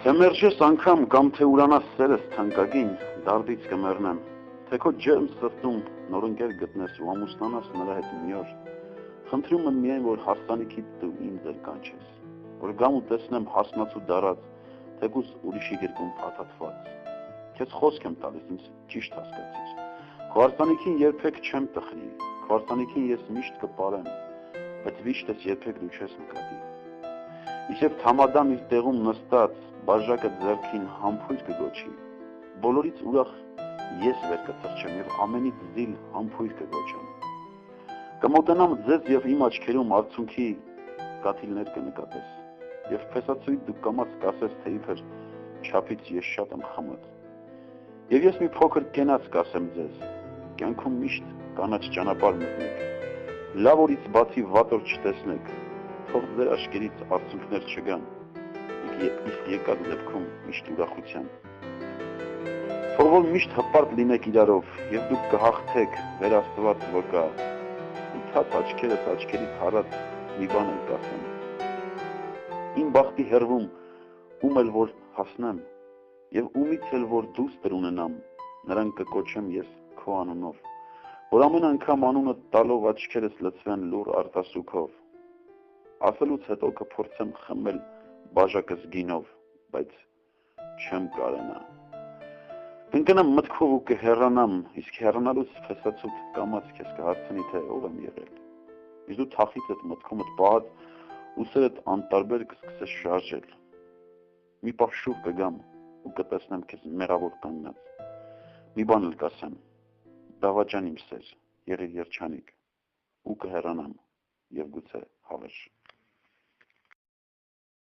Թե մերժես անգամ կամ թե ուրանաս սերս թանկագին, դարդից կմեռնեմ, թե քո ջերմ սրտում նոր ընկեր գտնես ու ամուսնանաս նրա հետ մի օր, խնդրում եմ միայն, որ հարսանիքիդ դու ինձ էլ կանչես, որ գամ ու տեսնեմ հասնացու դարած, թեկուզ ուրիշի գրկում փաթաթված։ Քեզ խոսք եմ տալիս, ինձ ճիշտ հասկացիր։ Քո հարսանիքին երբեք չեմ տխրի, քո հարսանիքին ես միշտ կպարեմ, բայց վիշտս երբեք դու չես նկատի։ Իսկ թամադամ իր տեղում նստած, բաժակը ձեռքին համբույր կգոչի, բոլորից ուրախ ես վեր կթռչեմ և ամենից զիլ համբույր կգոչեմ։ Կմոտենամ ձեզ և իմ աչքերում արցունքի կաթիլներ կնկատես, և փեսացուիդ դու կամաց կասես, թե իբր չափից ես շատ եմ խմած։ Եվ ես մի փոքր կենաց կասեմ ձեզ, կյանքում միշտ կանաչ ճանապարհ մտնեք, լավ օրից բացի վատ օր չտեսնեք, թող ձեր աչքերից արցունքներ չգան, իսկ եկած դեպքում միշտ ուրախության։ Թող որ միշտ հպարտ լինեք իրարով, և դուք կհաղթեք վեր Աստված վկա, ընդհատ աչքերս աչքերից հարած մի բան էլ կասեմ։ Իմ բախտի հեռվում ում էլ որ հասնեմ, և ումից էլ որ դուստր ունենամ, նրան կկոչեմ ես քո անունով, որ ամեն անգամ անունը տալով աչքերս լցվեն լուռ արտասուքով։ Ասելուց հետո կփորձեմ խմել բաժակս գինով, բայց չեմ կարենա։ Կընկնեմ մտքով ու կհեռանամ, իսկ հեռանալուց փեսացուդ կամաց քեզ կհարցնի, թե ով եմ եղել։ Իսկ դու թախիծդ մտքումդ պահած ուսերդ անտարբեր կսկսես շարժել։ Մի պահ շուռ կգամ ու կտեսնեմ քեզ մեղավոր կանգնած։ Մի բան էլ կասեմ. դավաճան իմ սեր, եղիր երջանիկ, ու կհեռանամ և գուցե հավերժ։